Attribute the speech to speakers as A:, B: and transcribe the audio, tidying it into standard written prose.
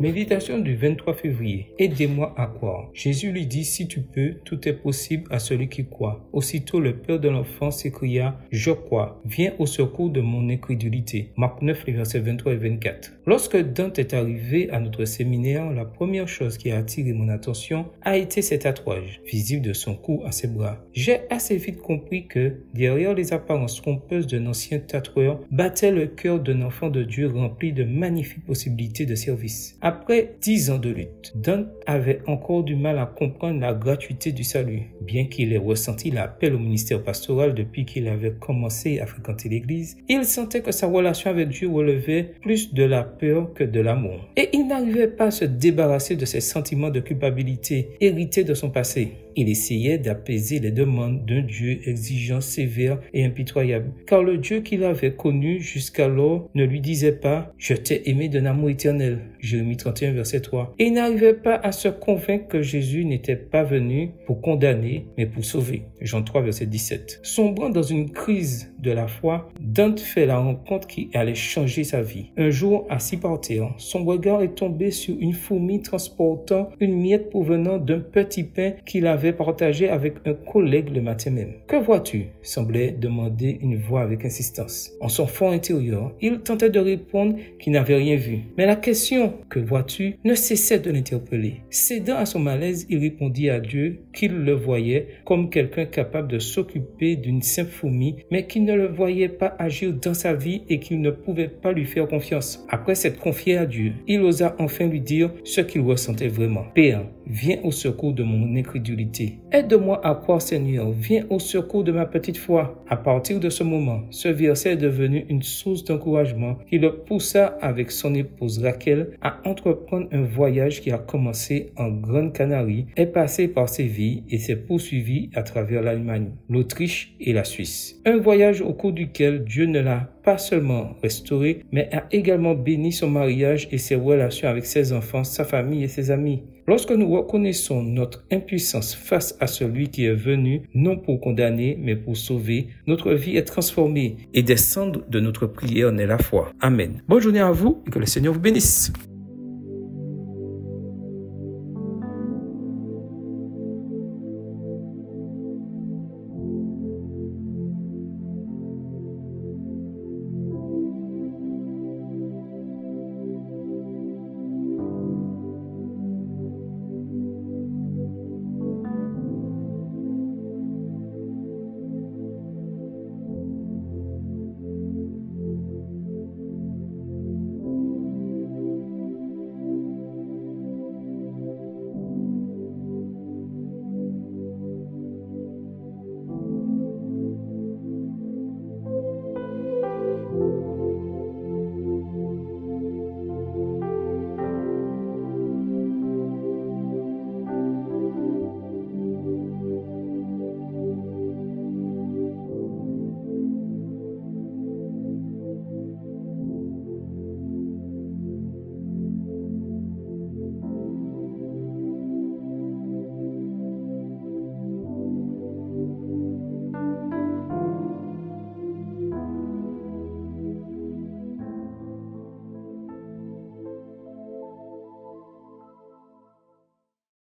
A: Méditation du 23 février. Aidez-moi à croire. Jésus lui dit, si tu peux, tout est possible à celui qui croit. Aussitôt le père de l'enfant s'écria, je crois, viens au secours de mon incrédulité. Marc 9, les versets 23 et 24. Lorsque Dante est arrivé à notre séminaire, la première chose qui a attiré mon attention a été cet tatouage, visible de son cou à ses bras. J'ai assez vite compris que, derrière les apparences trompeuses d'un ancien tatoueur, battait le cœur d'un enfant de Dieu rempli de magnifiques possibilités de service. Après 10 ans de lutte, Dante avait encore du mal à comprendre la gratuité du salut. Bien qu'il ait ressenti l'appel au ministère pastoral depuis qu'il avait commencé à fréquenter l'église, il sentait que sa relation avec Dieu relevait plus de la peur que de l'amour. Et il n'arrivait pas à se débarrasser de ses sentiments de culpabilité hérités de son passé. Il essayait d'apaiser les demandes d'un Dieu exigeant, sévère et impitoyable, car le Dieu qu'il avait connu jusqu'alors ne lui disait pas « Je t'ai aimé d'un amour éternel » Jérémie 31, verset 3. Et il n'arrivait pas à se convaincre que Jésus n'était pas venu pour condamner, mais pour sauver. Jean 3, verset 17. Sombrant dans une crise de la foi, Dante fait la rencontre qui allait changer sa vie. Un jour, assis par terre, son regard est tombé sur une fourmi transportant une miette provenant d'un petit pain qu'il avait partagé avec un collègue le matin même. « Que vois-tu » semblait demander une voix avec insistance. En son fort intérieur, il tentait de répondre qu'il n'avait rien vu. Mais la question « Que vois-tu » ne cessait de l'interpeller. Cédant à son malaise, il répondit à Dieu qu'il le voyait comme quelqu'un capable de s'occuper d'une simple fourmi, mais qu'il ne le voyait pas agir dans sa vie et qu'il ne pouvait pas lui faire confiance. Après s'être confié à Dieu, il osa enfin lui dire ce qu'il ressentait vraiment. « Père, viens au secours de mon incrédulité. Aide-moi à croire, Seigneur. Viens au secours de ma petite foi. » À partir de ce moment, ce verset est devenu une source d'encouragement qui le poussa avec son épouse Rachel à entreprendre un voyage qui a commencé en Grande Canarie, est passé par Séville et s'est poursuivi à travers l'Allemagne, l'Autriche et la Suisse. Un voyage au cours duquel Dieu ne l'a pas seulement restauré, mais a également béni son mariage et ses relations avec ses enfants, sa famille et ses amis. Lorsque nous reconnaissons notre impuissance face à celui qui est venu, non pour condamner, mais pour sauver, notre vie est transformée et des cendres de notre prière naît la foi. Amen. Bonne journée à vous et que le Seigneur vous bénisse.